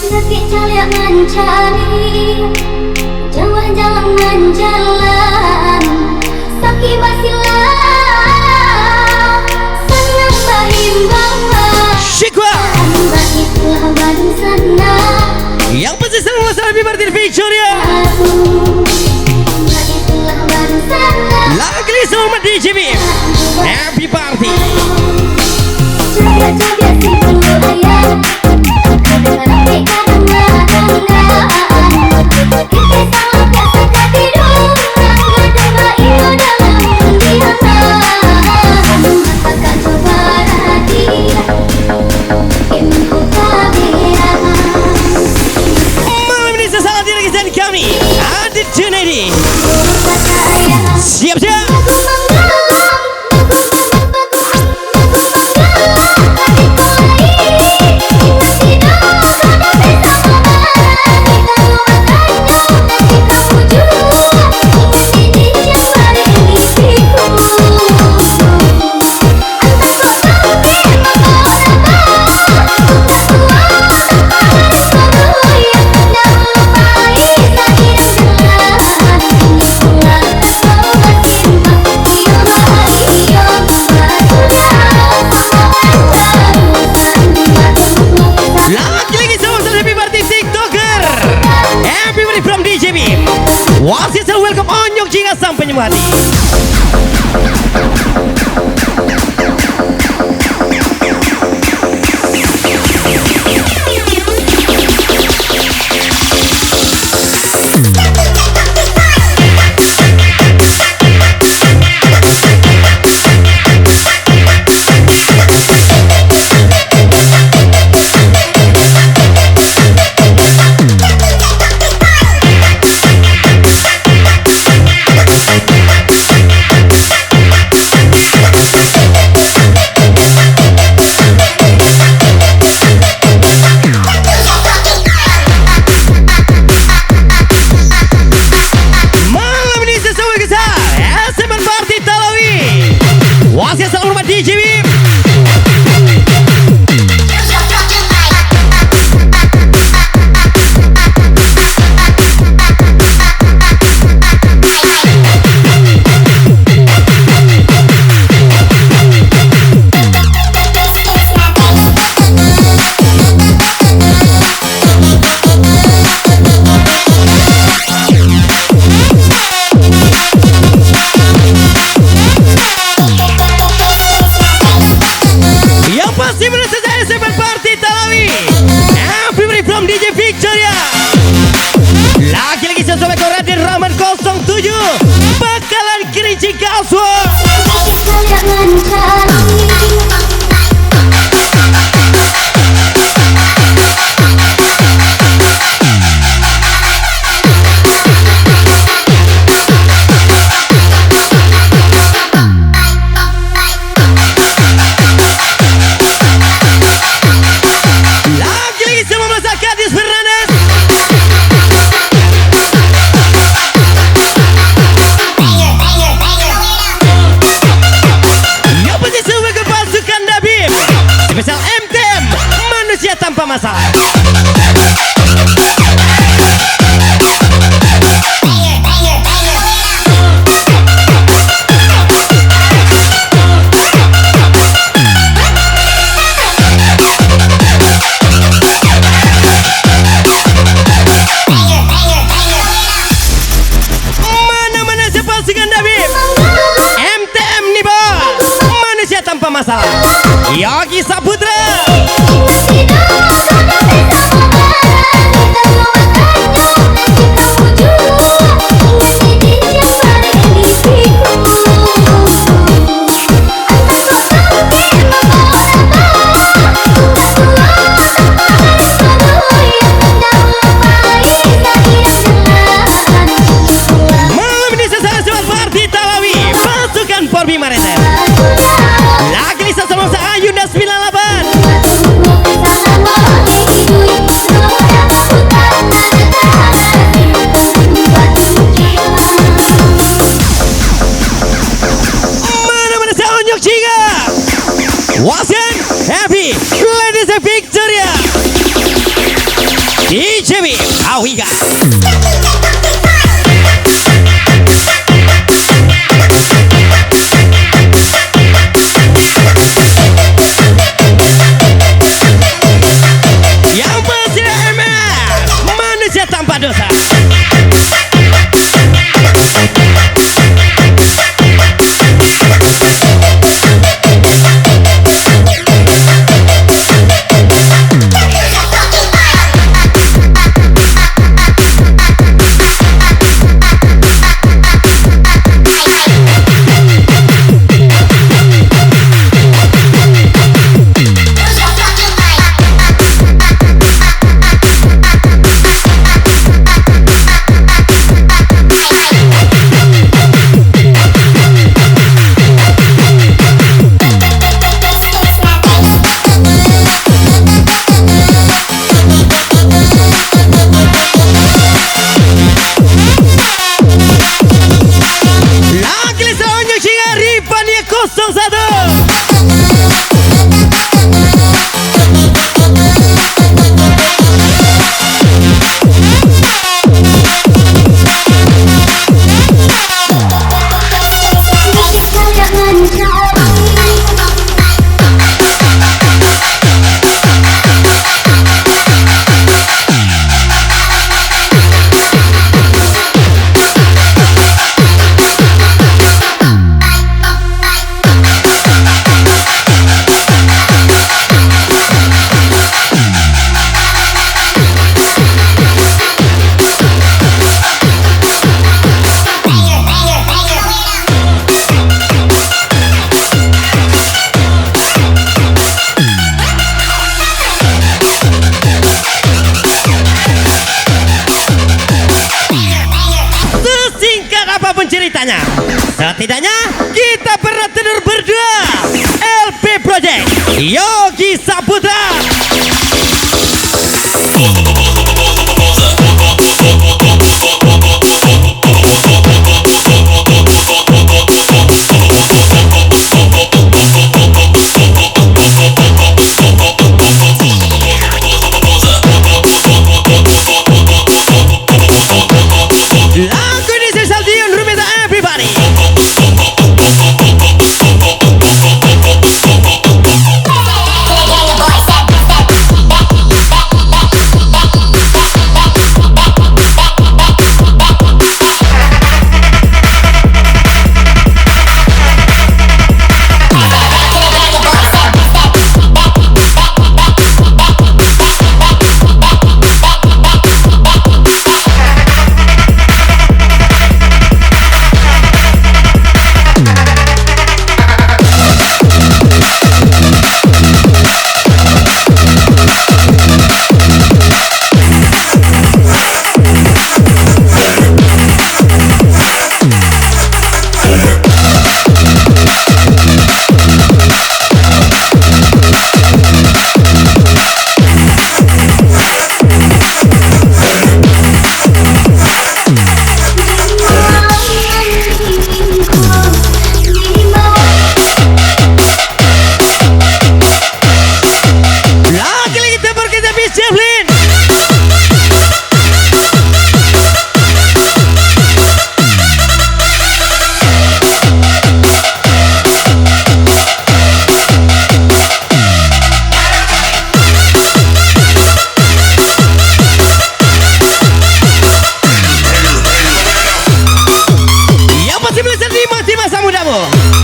Detik caliak mencari, jalan-jalan menjalan, sakit basilah, senang bahimbang. Syikwa Mbak itulah baru sana. yang pasti selalu masalah lebih berarti feature ya. Mbak itulah baru sana. Lagi sama DJ Biem. Happy party. Coba-coba si bulu ayam, dengan mereka kadang-kadang. Kita salah biasa tidur, nggak ada iyo dalam dihantam. Masakan coba hati, ibu kabirah. Malam ini sesaat lagi dan kami Adit Junaidi. Siap-siap. Wasit welcome on Nyok Jingga sampai nyemati. DJ Biem. How we got? Yang bersih MF, manusia tanpa dosa. Ceritanya, setidaknya kita pernah tidur berdua. LP Project Yogi Saputra.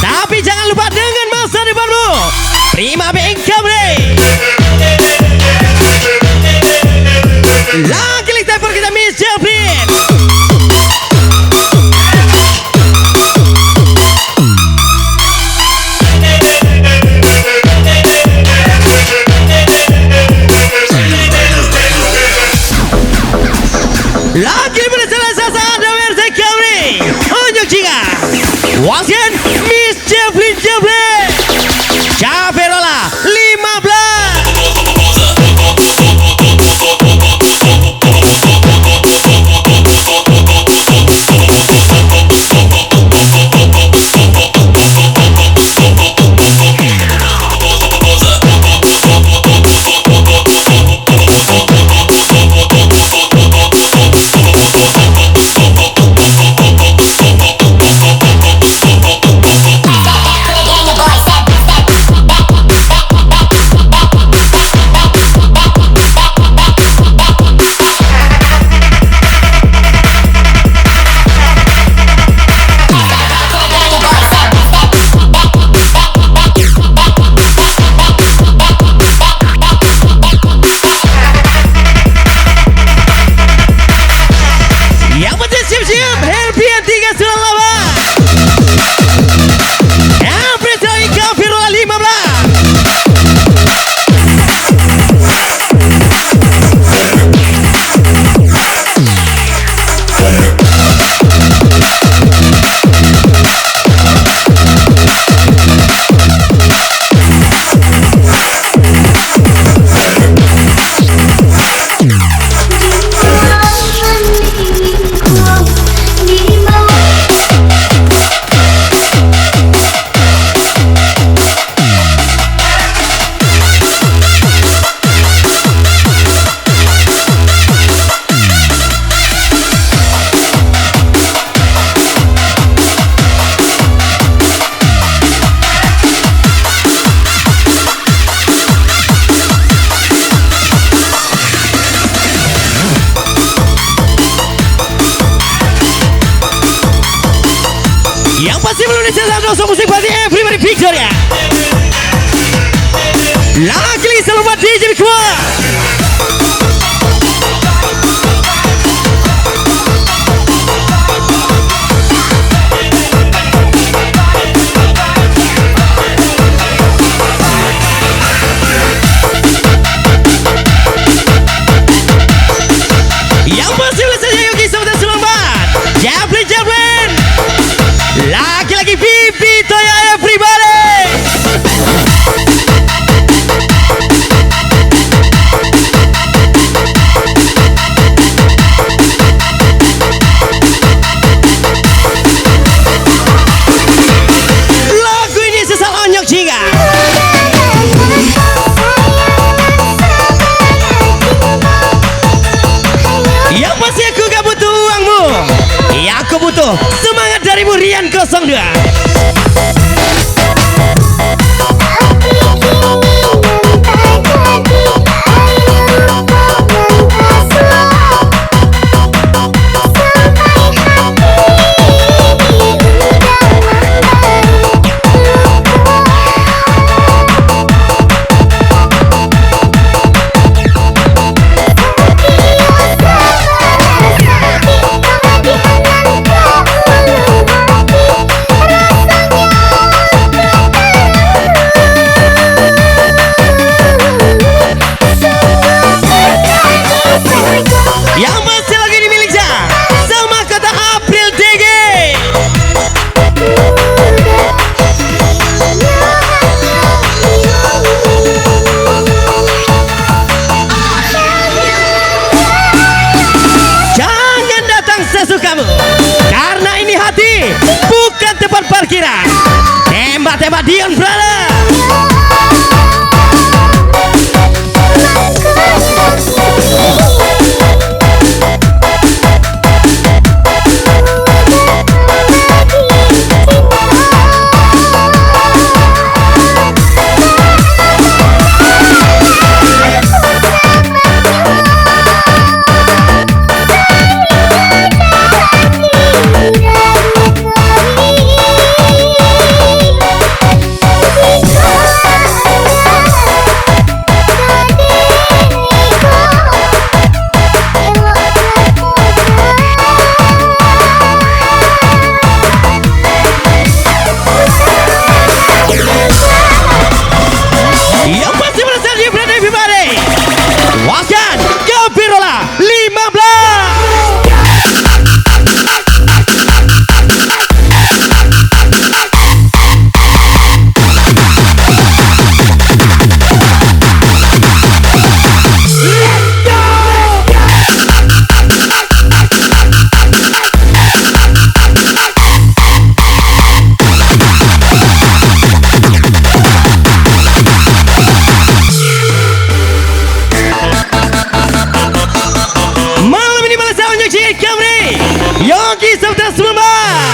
Tapi jangan lupa dengan masa depanmu. Prima Biem Kamre. Lagi lagi tempat kita Michelle Biem. Lagi berjalan sasa ada versi Kamre. Unjuk jika Wasian Miss Jefflin Jefflin Caperola 15. Yang pasti belum dicetak dosa musik party everybody picture ya. Lagi selamat DJ keluar. Yang pasti boleh saja Yogi Saudara selamat. Jablin Jablin. Lagi-lagi Bibi Toya everybody. Lagu ini sesal onyok jingga. Yang pasti aku gak butuh uangmu. Ya aku butuh semangat darimu Rian 02. Yang masih lagi dimiliki sama kata April Tinggi. Jangan datang sesukamu, karena ini hati, bukan tempat parkiran. Tembak-tembak Dion brother. Yang pasti berasal di brand everybody. Wakan Gabirola 15. Malam ini balas onyok jingga Kamri Yogi Saudara Sumpah.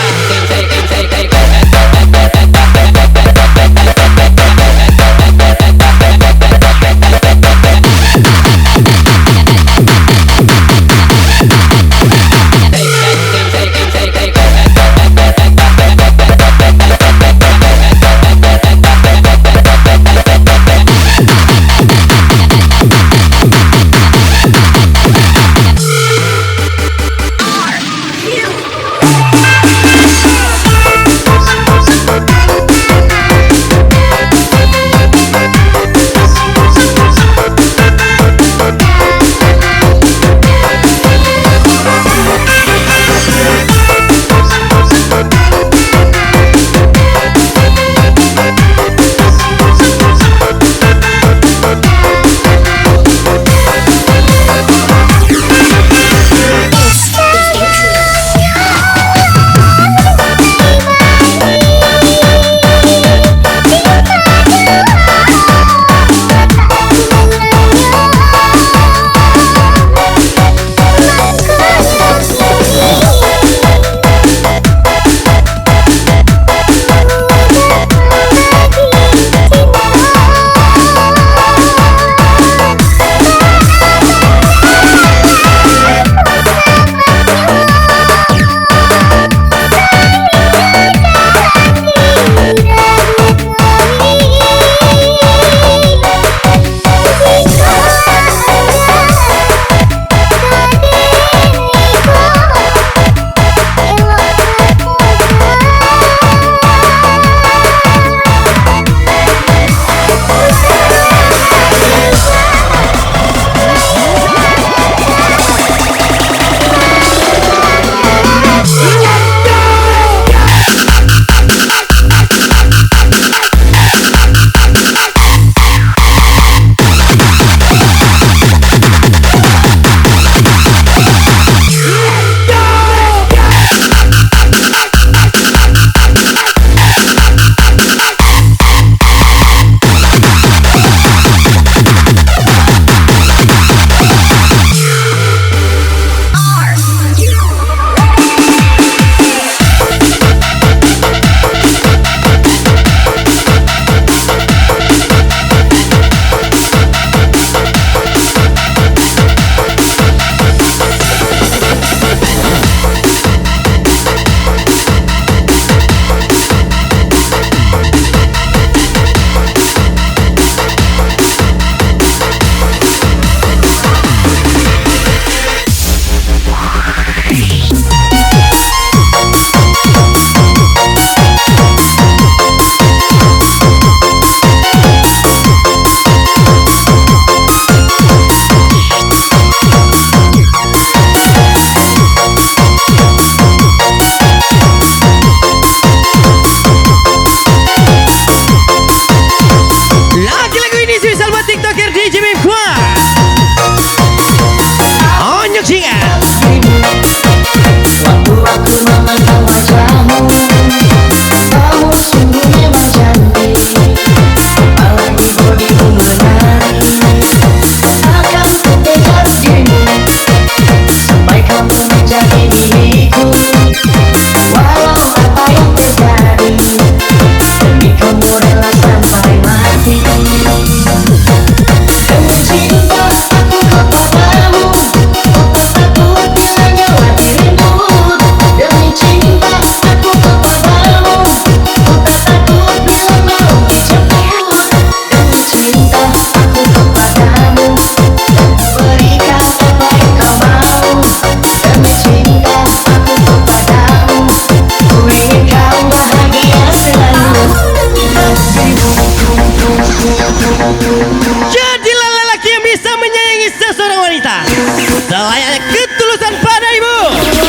Selayaknya ketulusan pada ibu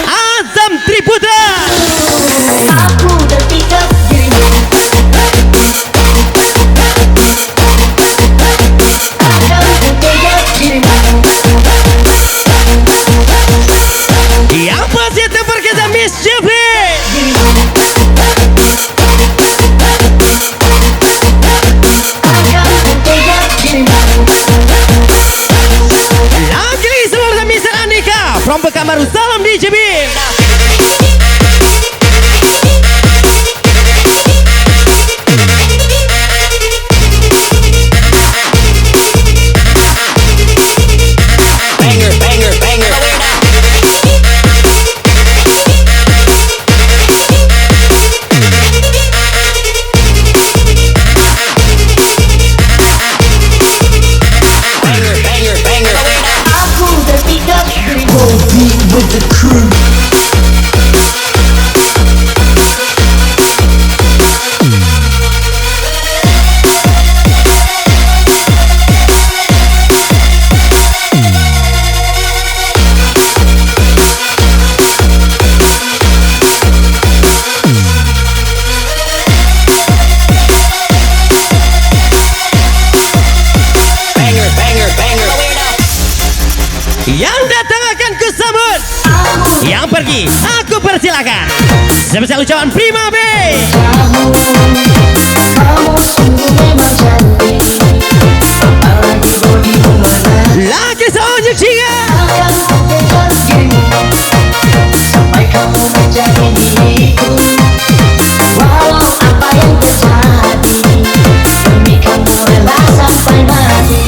Azam Triputra. Aku terpikat dirimu. Akan kutegar dirimu. Yang pasti terperkesan Miss Jeffrey. Akan kutegar dirimu. Lagi seluruh Miss Andika from Pekanbaru. Salam di Biem. Aku terpikat dirimu. With the crew. Yang datang akan kusambut, yang pergi aku persilakan. Sebesar ucapan prima B. Kamu sungguh memang cantik. Apalagi bodimu mana. Lagi seorang Cina. Akan kutegar dirimu. Sampai kamu menjadi milikku. Walau apa yang terjadi, demi kamu rela sampai mati.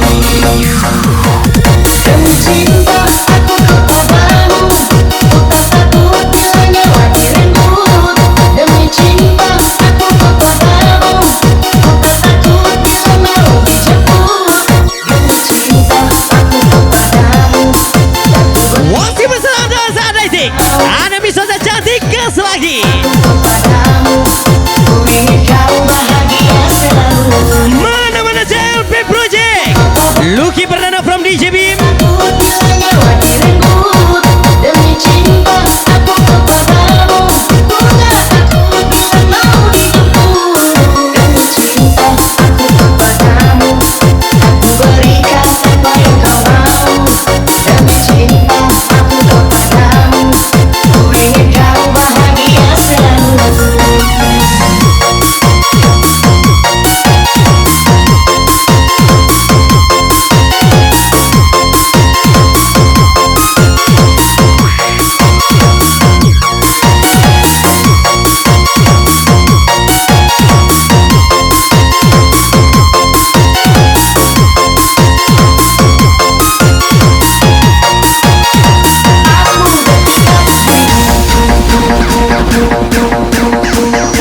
Demi cinta aku kepadamu, ku tak takut bila nyawa direnggut. Demi cinta aku kepadamu, ku tak takut bila mau dijemput. Demi cinta aku kepadamu, Masih bersama saat dating. Ada Miss Sosa cantik kes lagi. kepadamu, ku ingin kau bahagia selalu. Mana-mana CLP Project. Lucky Perdana from DJ Biem. Takut bila nyawa direnggut. Demi cinta aku kepadamu, ku tak takut bila mau dijemput. Demi cinta aku kepadamu, aku berikan apa yang kau mau. Demi cinta aku kepadamu, ku ingin kau bahagia selalu.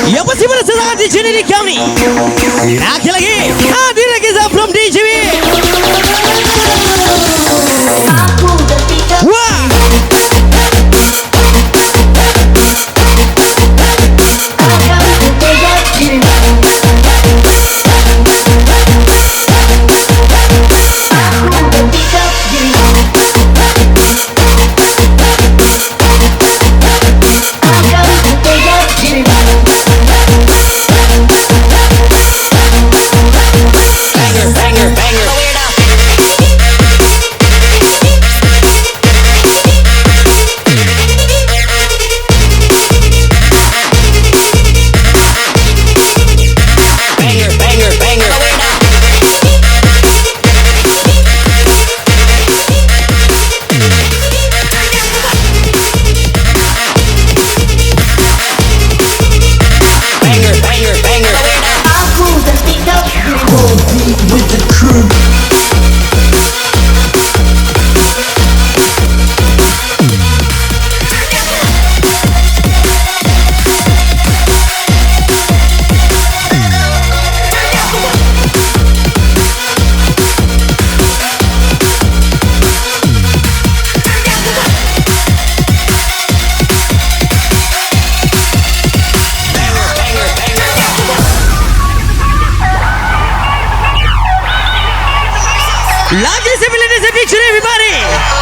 Yang pasti bersama di sini di kami. Lagi-lagi hadir lagi from DJ Biem. Aku terpikat. Wah. Akan kutegar dirimu. Aku terpikat dirimu. Akan kutegar dirimu.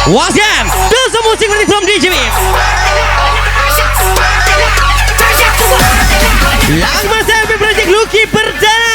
Once again, do some music from DJ Biem. Lagu masa MP Project Lucky perdana.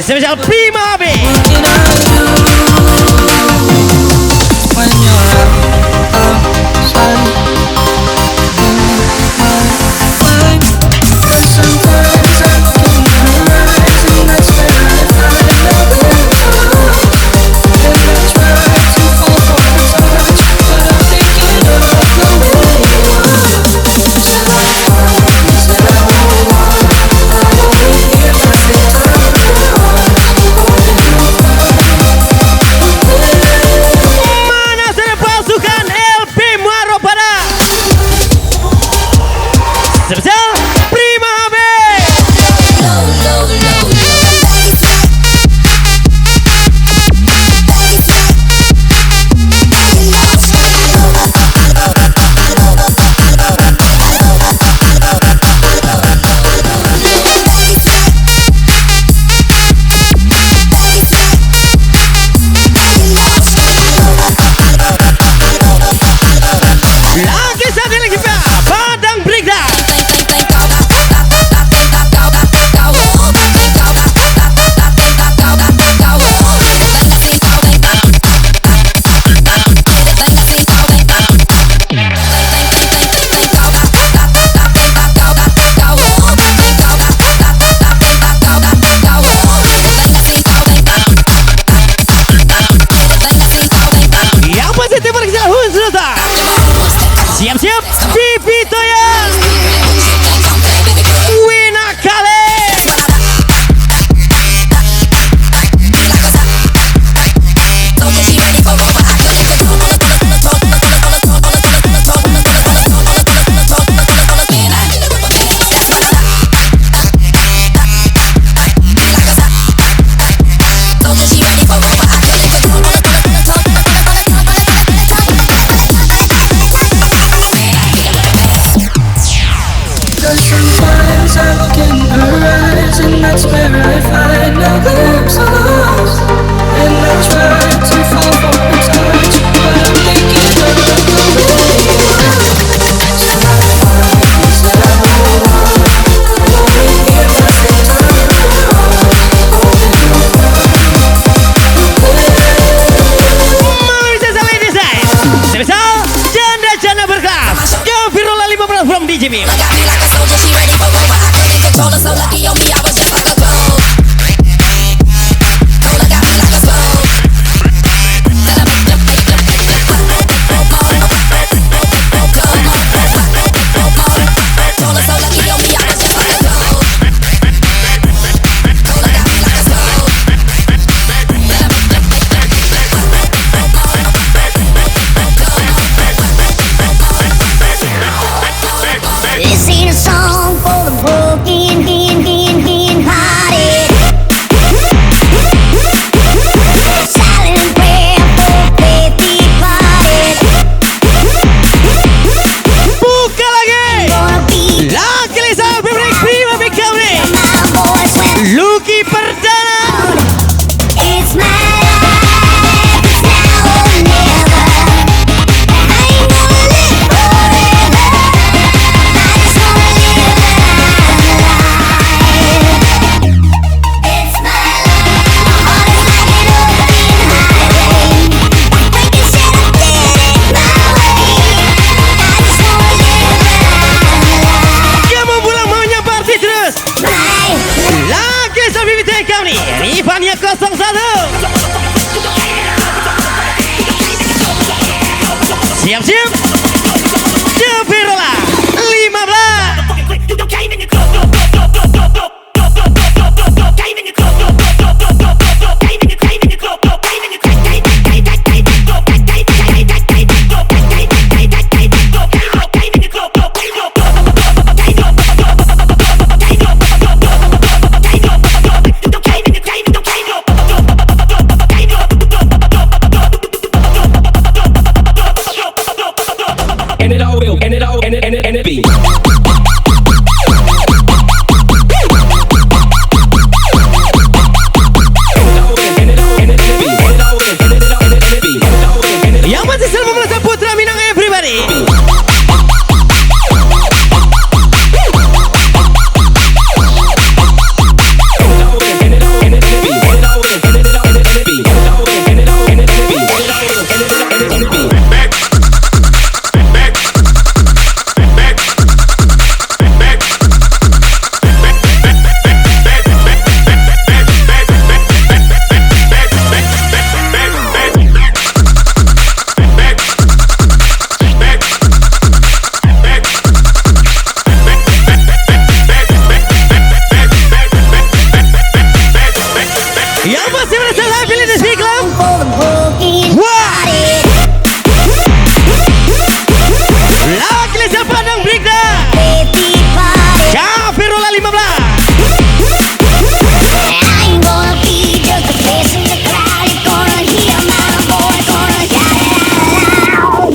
Spesial Prima B. Biem. Got me like a soldier, she ready for war, but I couldn't control her. So lucky on me, I was just like a clone. Cola got me like a slow. So lucky on me, I was just like a clone. Cola got me like a slow. This ain't a song for the broken hearted. Silent prayer for faith departed. Buka lagi. Gonna be Lagi sama pemilik prima Bikauri. my voice when Luki Perdana. it's my life. It's now or never. I ain't gonna live forever. I just wanna live my life. It's my life. My heart is like an open highway. Breaking shit, I did it my way. I just wanna live my Dia membulang maunya party terus. life. Lagi sama BBT kami. Rifania 01. Siap-siap. Jepirola 15. And it all will, and it all, and it be. Yang masih selalu membaca Putra Minang everybody. Yang masih merasa happy di sini Club. For the broken Wah. hearted. Lagi lesa Padang Brigda. Faith departed. Jepirola 15. I ain't gonna be just a face in the crowd. You're gonna hear my voice, gonna shout it out loud.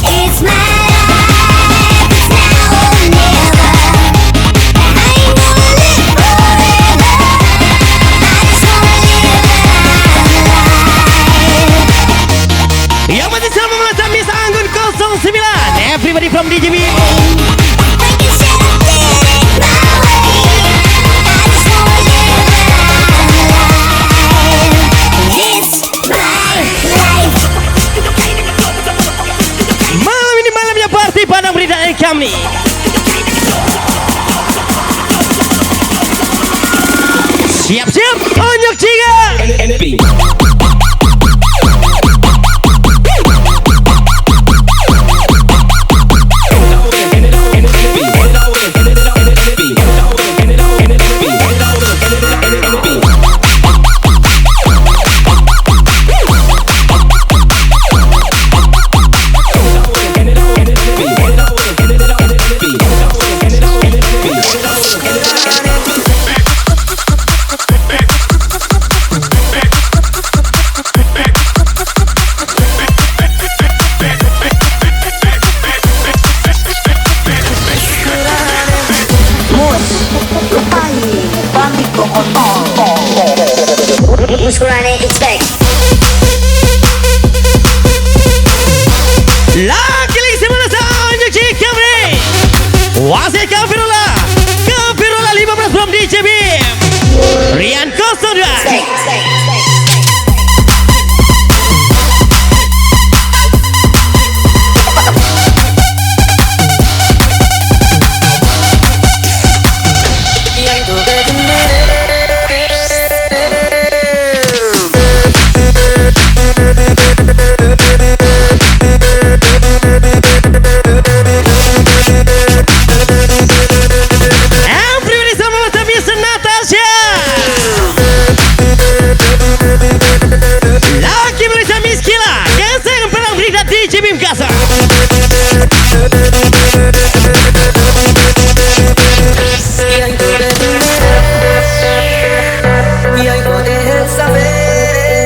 It's my life, it's now or never. I ain't gonna live forever. I just wanna live my life. Yang masih selalu membaca Miss Anggun 09. Everybody from DJB. Breaking shit, I did it my way. I just wanna live my life. It's my life. Malam ini malamnya party Padang Brigda dan kami. Siap-siap, tunjuk tiga. And it be. Pamungkas.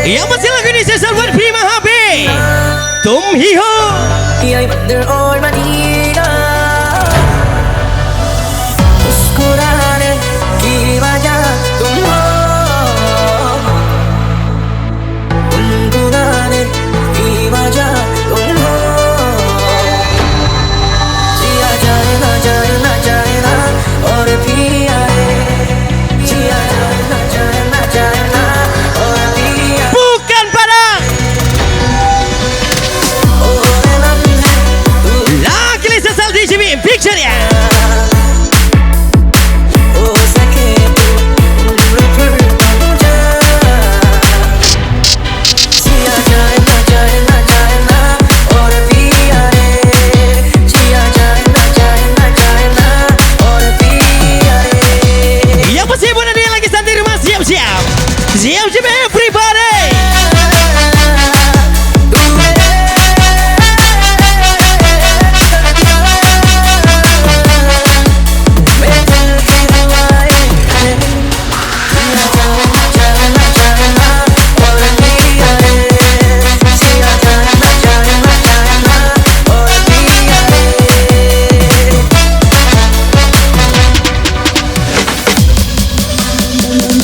Yang masih lagu ini saya buat Prima HB Tum Hiho. Bukan Padang. Lagi sesal di sini picture ya. Siap-siap everybody.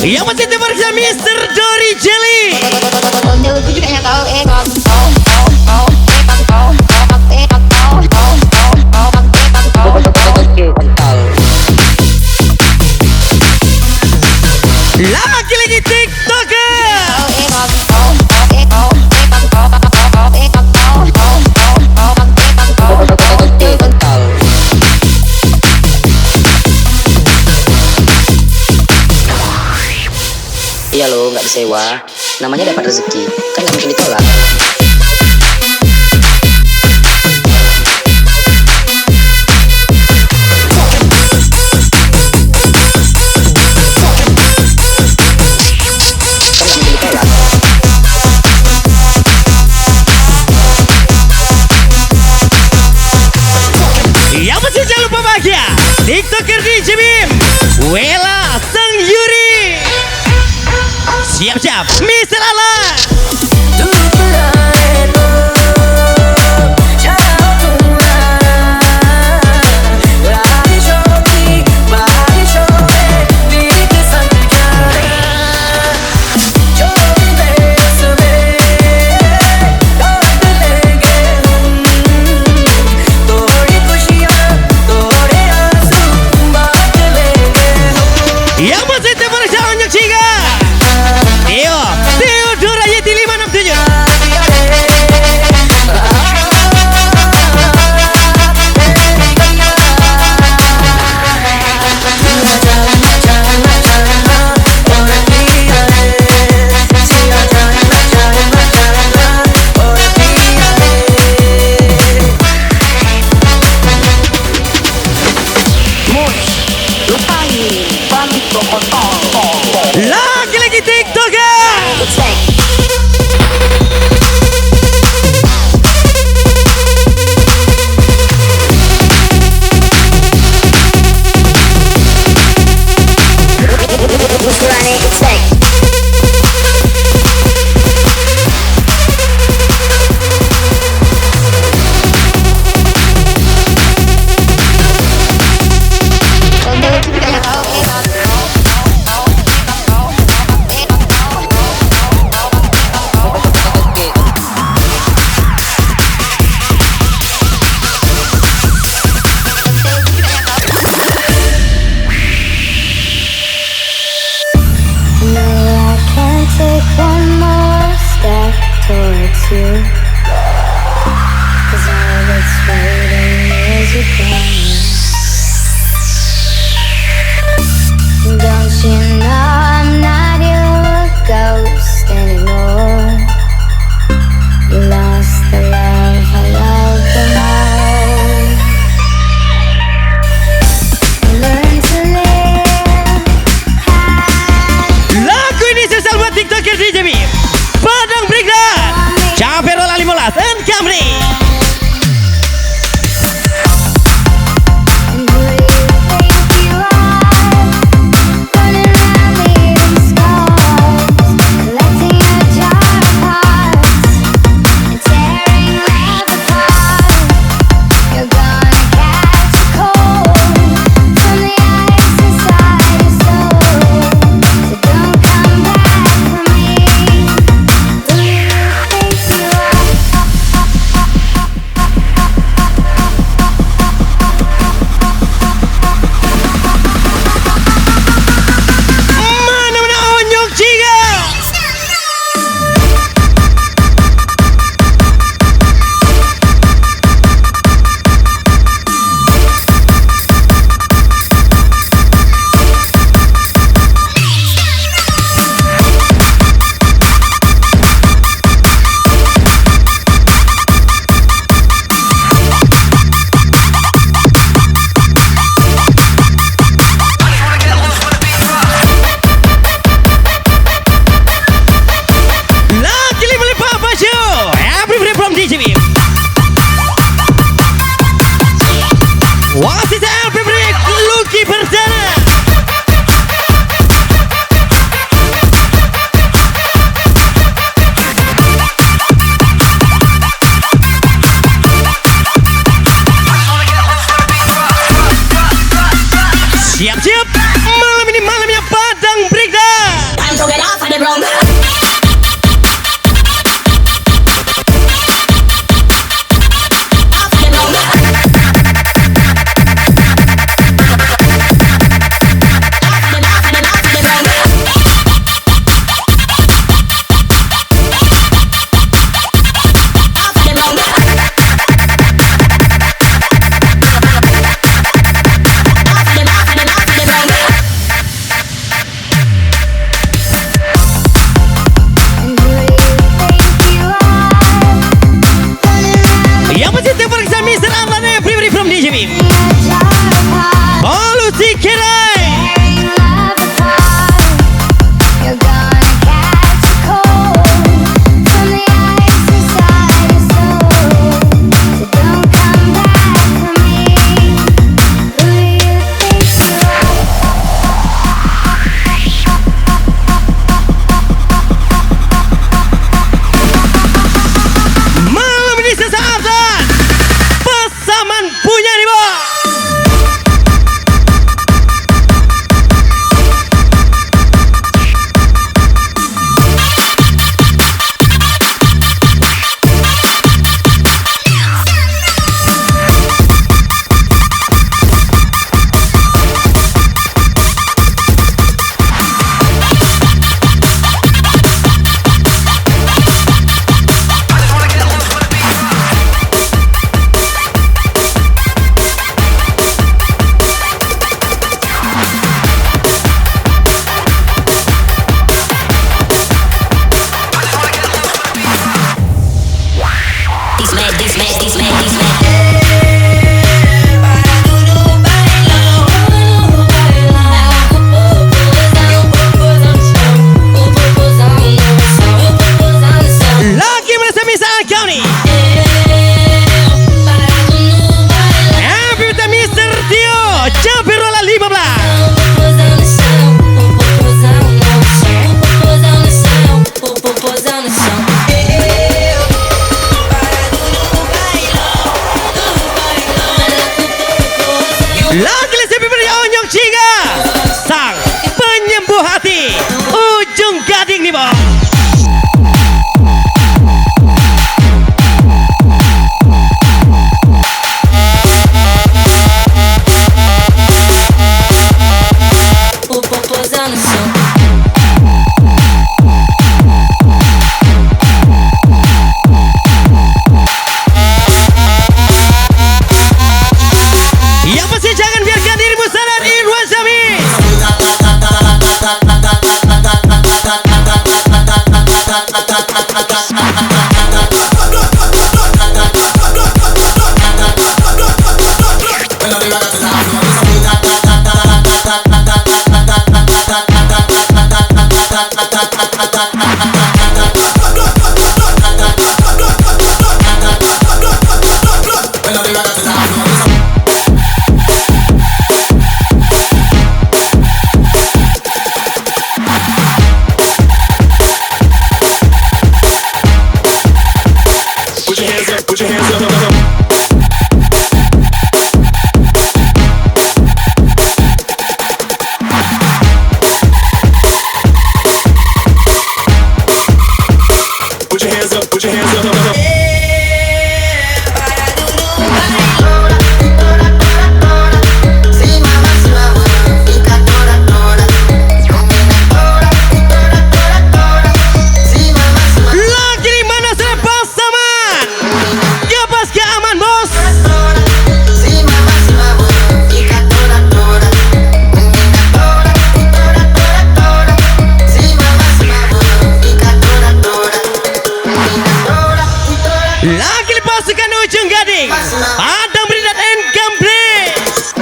Yang masih terperiksa Mr. Dory Jelly. Aku juga nggak tahu Lagi TikToker. Iya lo, nggak disewa. Namanya dapat rezeki, kan nggak mungkin ditolak. Yang masih jangan lupa bahagia TikToker DJ Biem, Wela Sang Yuri. Siap-siap Mr. Ala. Yang masih terperiksa Onyak Ciga Theo Dora Yeti Biem. Polusi Kirai. You're gonna catch a cold from the ice inside your soul. So don't come back for me. Who do you think you are? Malam ini sesaat dan Pesaman punya nih bos. Lagi merasa misalnya kau nih. Happy birthday Mr. Tio Jabirola 15. Lagi lagi beri onyong Tinggi, sang penyembuh hati ujung gading nih bos. Yang pasti jangan biarkan dirimu sadar Irwan Syami. Put your hands up, put your hands up. Put your hands up, put your hands up. Lagi di mana sudah pasaman? Gapas ke aman bos. Lagi dipasukan ujung gading Padang Beridat and Gambres.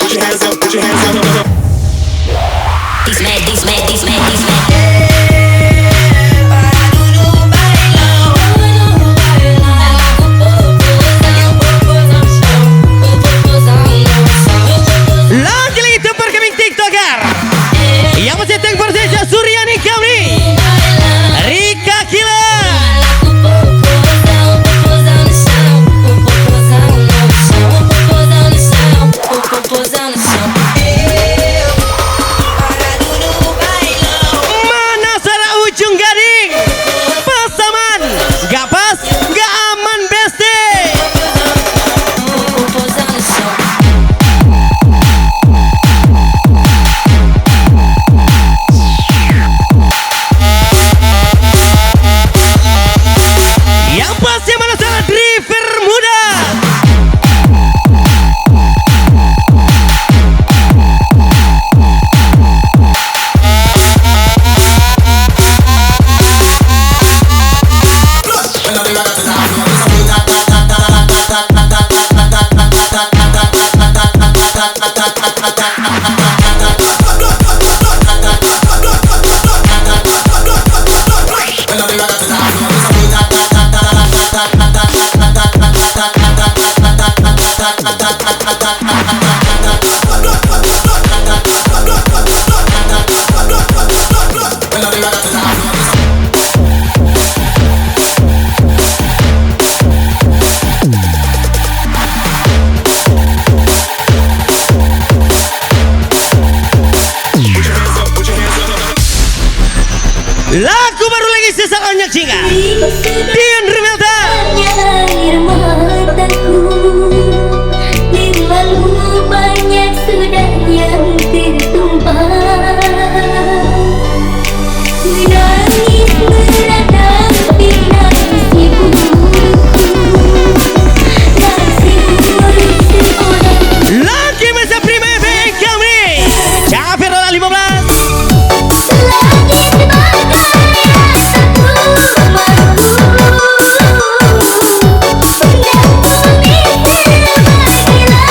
Put your hands up, put your hands up. sesal onyak jingga Dian Rumelda. Air mataku terlalu banyak sudah yang tertumpah. Menangis menghadapi nangis ibuku. Masih seorang Lagi masa prima efek kami Cafe Rola 15. selangit bagai rasaku mampu. Dan bumi terbagilah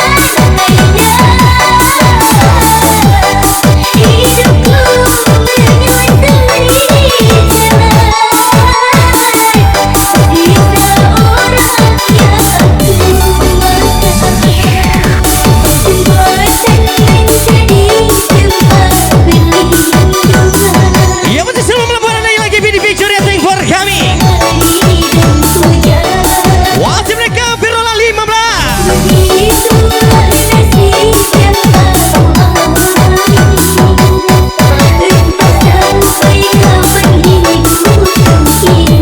cahaya. Hidupku menyusuri jalan. Sisa orang yang ku makan. Bosan menjadi tempat perlindungan. Ya betul semua melaporkan lagi video picture yang thank for kami. Hari dan hujan. Wajib mereka Rola 15. Itulah nasib yang aku alami. Entah sampai kapan hidupku ini.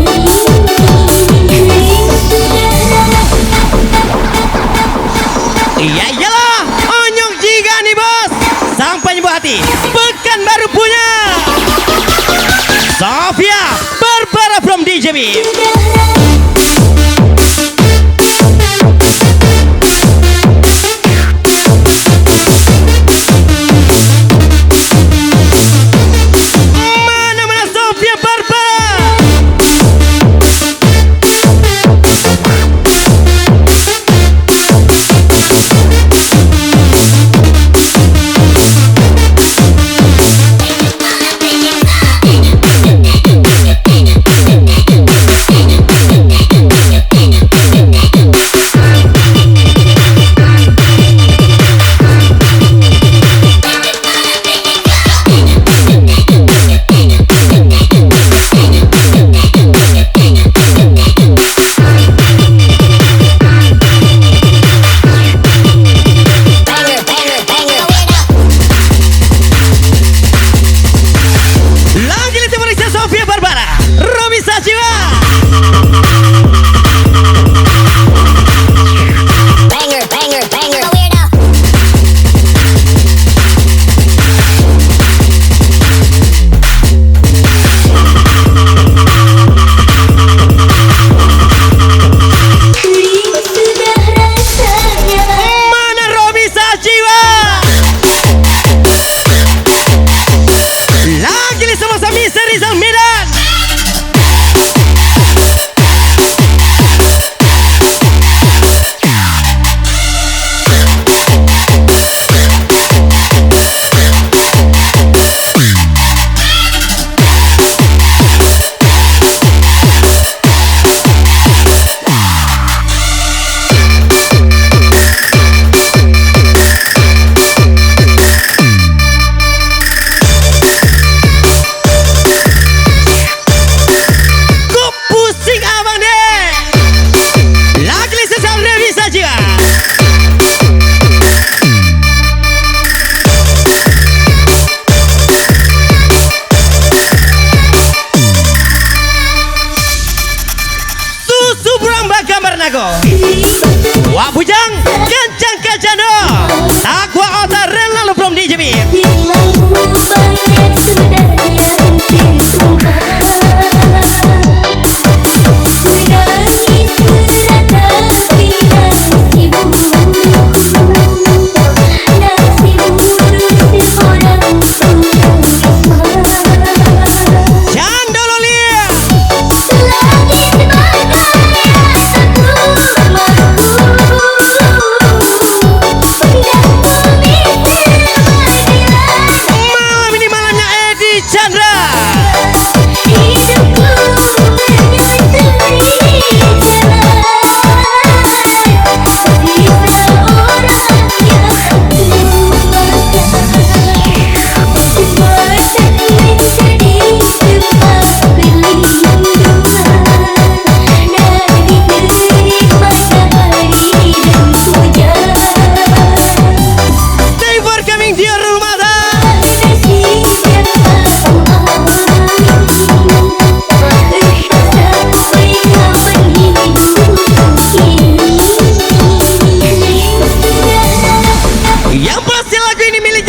Iya iyalah onyok jingga nih bos. Sampai nyembuh hati Pekan baru punya Sofia Barbara from DJ Biem. Mana-mana Sofia Barbara.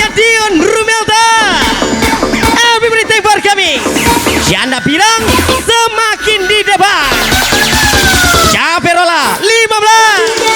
Stadion Rumelda. Everybody thank for kami. Janda bilang semakin di depan. Caperola 15.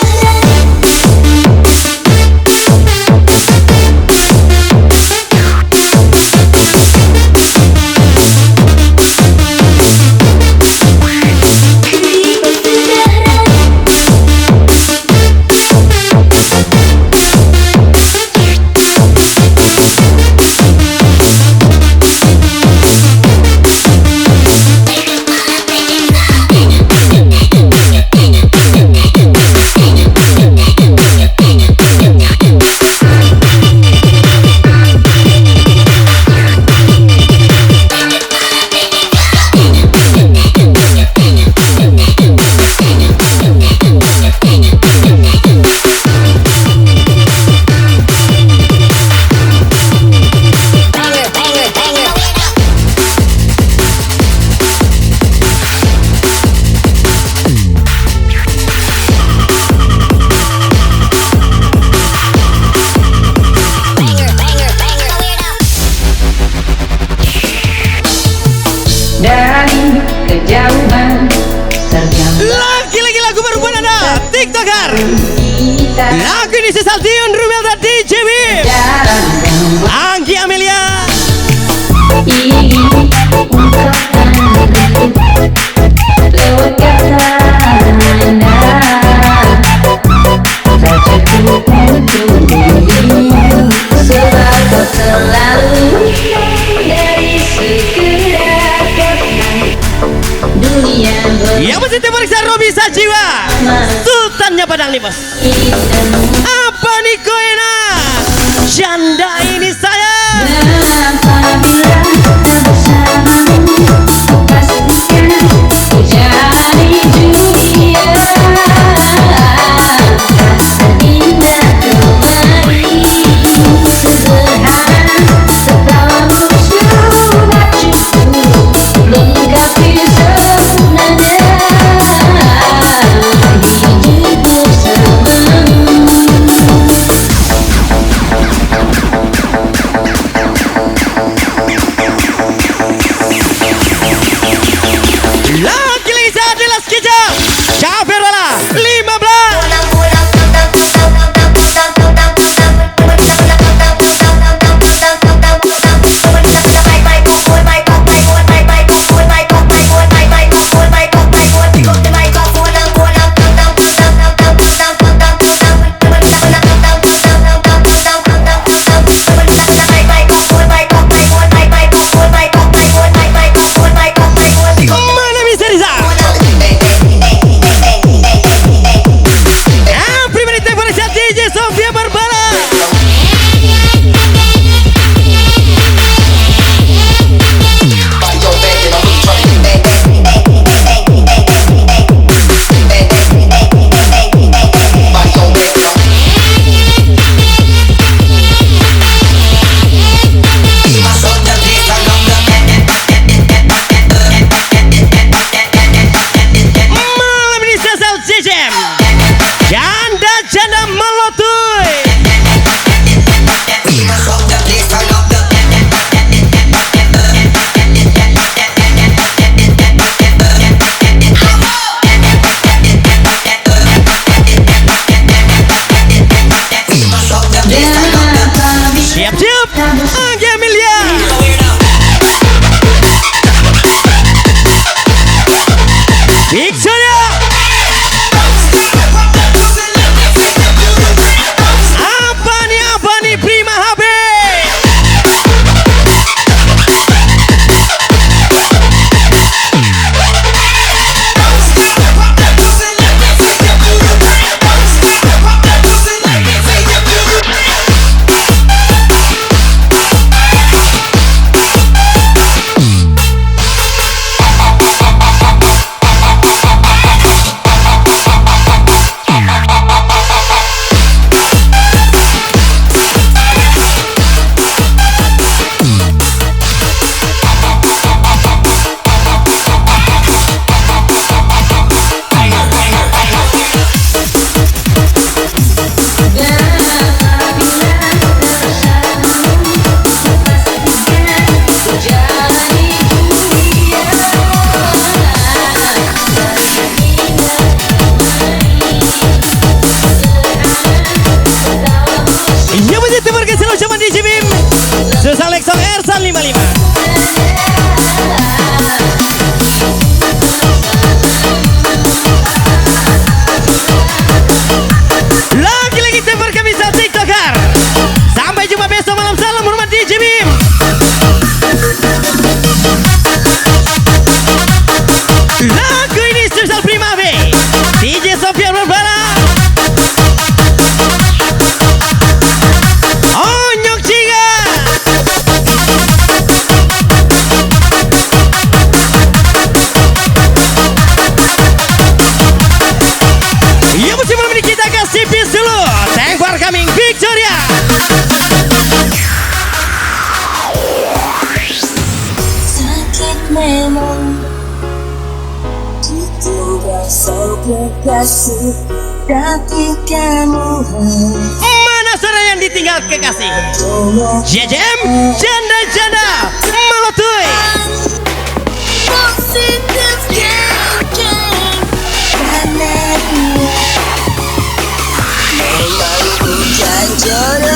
Lagi-lagi lagu baru buat anda TikToker. Lagu ini sesal Dion Rumelda DJ Biem, Anggi Amelia. Ingin ungkapkan lewat kata anda, tak cukup untuk dirimu, sebab kau selalu dari sekedar kenang dunia Yang mesti terperiksa Robi Sajiwa, Sultannya Padang nih bos. Apa nih kau enak? Janda ini saya. Apabila tak bersamamu, pastikan ku jadi dunia. Rasa indah kembali, sederhana selalu sudah cukup lengkapi sebenarnya hidup bersamamu. Lagi-lagi saya adalah sekejap. Caperola 15. Mana bisa Riza? Everybody take for a shot, DJ Sofia Barbara. Malam ini sesal JJM. Janda-janda melotoy. Siap-siap, Anggi Amelia. Victoria. Apa nih Prima HB? Spesial Lexon Ersan 55. Lagi-lagi temper kami saat TikToker. Sampai jumpa besok malam. Salam hormat DJ Biem. Lagu ini spesial Primave DJ Sofian Berbala. Onyok Ciga. Ya musim malam ini kita kasih peace dulu. Thank for coming Victoria. Sakit memang ditinggal sampai kasih, tapi kamu Mana seorang yang ditinggal kekasih? JJM janda-janda melotoy. positif campaign. Karena dia memang bukan jodoh.